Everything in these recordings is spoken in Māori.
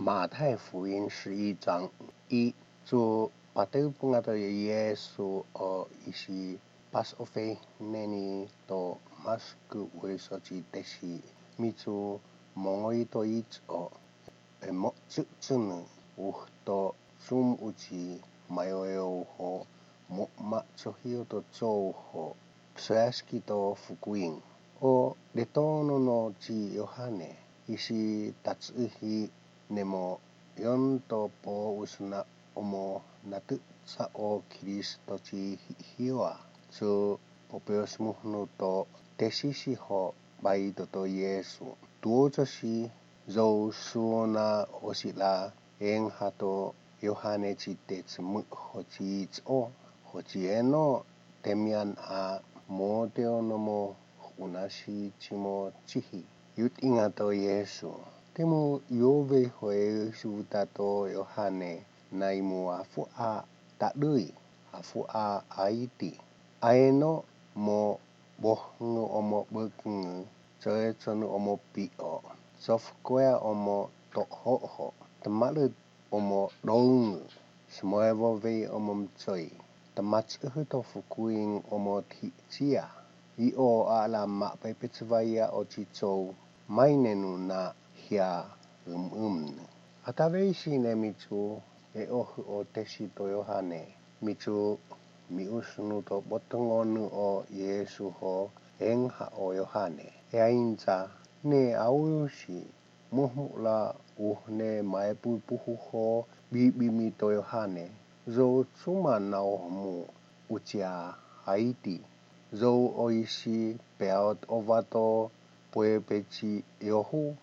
马太福音11章1，主把这个本的耶稣伊是Passover neni to masku urisoji desi mitu mongoi to icho mo chunu to sum uchi mayoyo ho mo ma chohio to chou ho psaski to fukuin o detono no chi Yohane isi tatsuhi nemo yonto po usna omo natu sa o Kristo chi hiwa so popeos muhnu to tesisi ho baido to Yesu tuocho si zo suona osila en hato Yohane chi tetsmu ho chi o ho chi eno temian a modeo nomo unashi chimo chihi yut ingato Yesu temu yove hoe sutato Yohane naimu afu a tadui afu a aiti aeno mo bohngu omo bekungu choe chonu omo pio software omo tokho temalut omo dong semoevo ve omo choi temach to fukuing omo chia io ala ma pepetsvaya ochicho mainenu na hia atavesi ne michu o tesi to Yohane michu miusnu to botongonu o Yesu ho engha o Yohane ainza ne ausi muhmula uhne maepu puhu ho bibi to Yohane zo cuma naumu ucia Haiti zo oisi peaut ovato poepeci yohu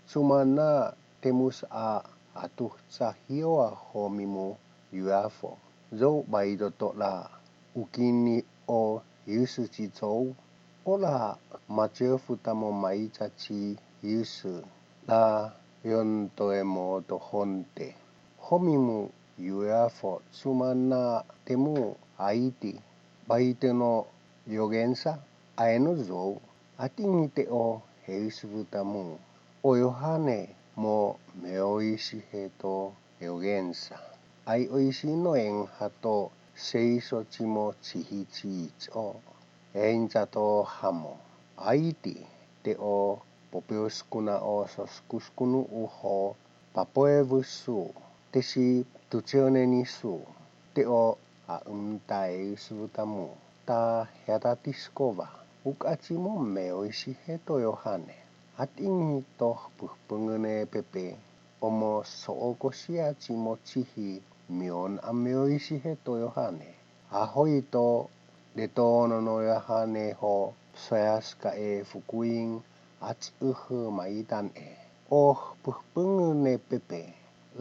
cuma na temus a atuh cahioa ho mimu yuafo zo baido to la ukini o Yesu chi chou ola machefu tamo mai chachi Yesu la yon to emo to honte homimu yuafo cuma na temu Haiti baiteno yogensa aeno zo atingi te o Yesu tamu o Yohane mo meoisi heto yogensa ai oisi no en hato seiso chimo chihi o enja to hamo aiti te o popeoskuna o soskuskunu uho papoevusu tesi tucheoneni su te o auntai sutamu ta hiatatiskova ukachimo meoisi heto Yohane atingi to pengene pepe omo sookosia chimo chihi mion ameoisi heto Yohane ahoi to detono no Yohane ho sayaska e fukuing atsuhu maitan pengene pepe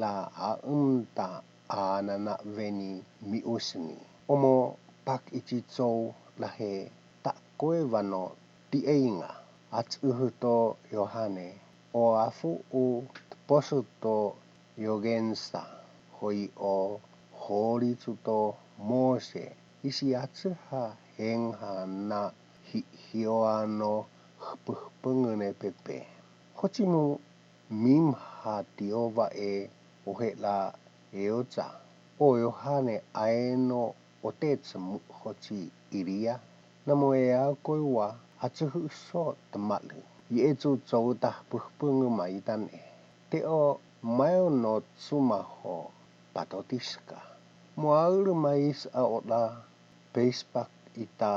la aunta anana veni miusni omo pak ichichou lahe tak koevano tieinga atsuhu to Yohane o afu u posu to yogensa hoi o horitsu to Mose isi atsuha hengha na hioano pengene pepe hochimu mim hatiova ohe la eocha o Yohane aeno otetsmu hochi iria namo ea koiwa atsuhu so temalu yechu chouta pengu maitan te o mayo no tsuma ho patotiska moaulu mais a ola Facebook ita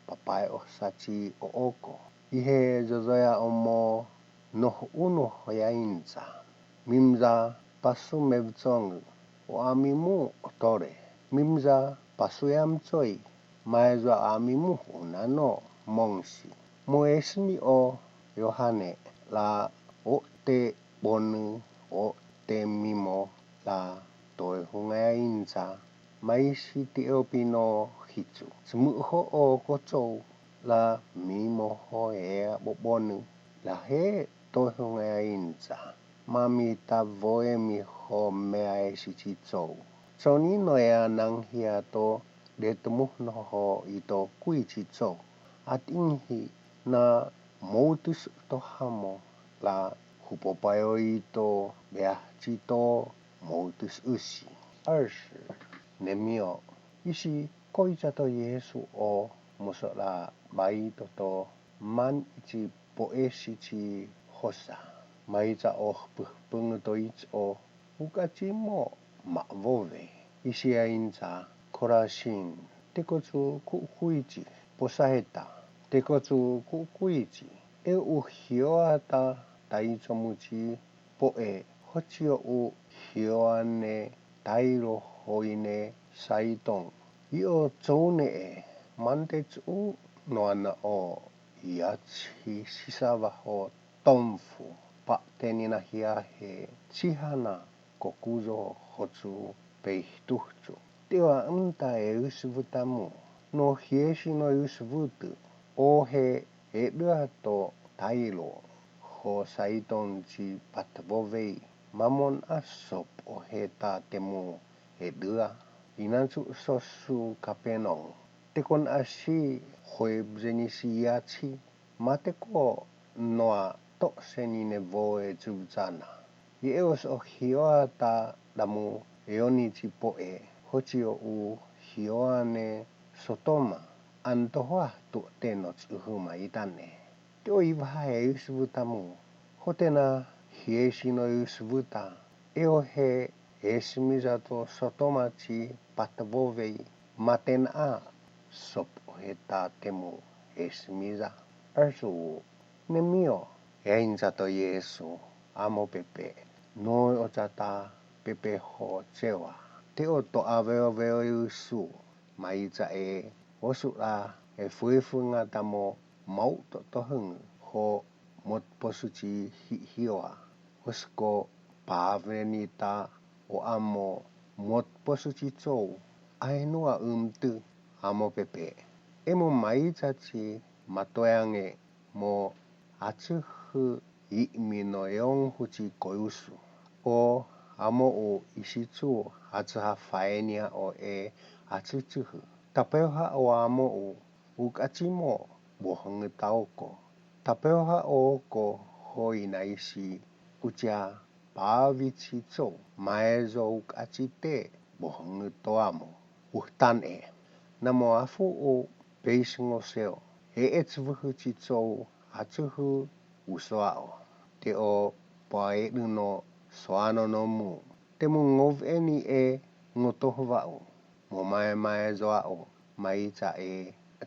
papai o sachi o oko ihe zozoya omo noh uno hoyainza mimza pasu mevchong o amimu otore mimza pasuyam choi maezo amimu unano mongsi moesmi o Yohane la o te bonu o te mimo la toi hungainza maisi te opino hitu smu ho o kochou la mimo ho bobonu la he toi hungainza mami tavoemi ho mea sichichou soni no nang hiato detemu no ho ito kuichichou atinghi na motus to hamo la hupopayo ito beah 基督某的事情。20年没有，伊是过一的耶稣哦，莫说啦，买多多满一只不爱是只好啥，买只哦不本多一只哦，有个只么马无为，伊是因咋可拉心，这个就苦苦一只，不杀黑ta，这个就苦苦一只，有晓啊ta，大一种么子不爱，或者有晓啊呢。大路可以呢，西東，有做呢，滿地做暖那哦，牙齒西沙瓦和豆腐，把天尼那遐嘿，其他那個古肉合作被堵住。對啊，大有時不打麼，那些是那有時不得，我嘿，多大路和西東之巴特波位。Mamon asop o heta temu hedua. Inansu sosu kapenong. Tekon asi hoi bzenisi yachi. Mateko noa to senine voe zubzana. Yeos o hioa ta damu eoni tipo e. Hochio u hioane sotoma. Antoha tu tenots uhuma itane. Teo ivahae usubutamu. Hotena Hiesi no Yusvuta, Eohe, Esmizato Sotomachi, Patavovei, Matena, Sop Heta Temu, Esmiza, Arsu, Nemio, Einzato Yesu, Amo Pepe, Noi Ojata, Pepe Ho Chewa, Teo to Aveo Veo Yusu, Maiza Osula, Fuifunga Tamo, Mau to Hung, Ho, Mot Posuchi Hioa. Usko pavenita o amo mot posuchito ainua tu amo pepe. Emo maizachi matoyange mo atsuhu imi no eong huchi koyusu. O amo o ishichu atsuha faenia o atsuchuhu. Tapeoha o amo o ukachimo bohong taoko. Tapeoha o ko hoi naishi ucia pavichi cho maezo ukachite bohong toamo uhtan namo afu o beisingo seo etsvuhu chicho atsuhu uswao te o pae no soano no mu temu ngov eni ngotohvao mo mae zoao mai cha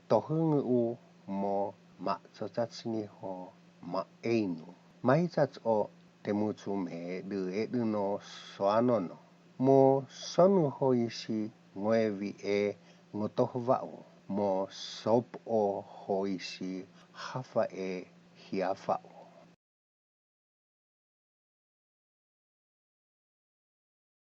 tohung u mo ma chochatsni ho ma einu mai chach o temuchu me du no soano no mo sonu hoishi ngoevi ngotohvao mo sop o hoishi hafa hiafao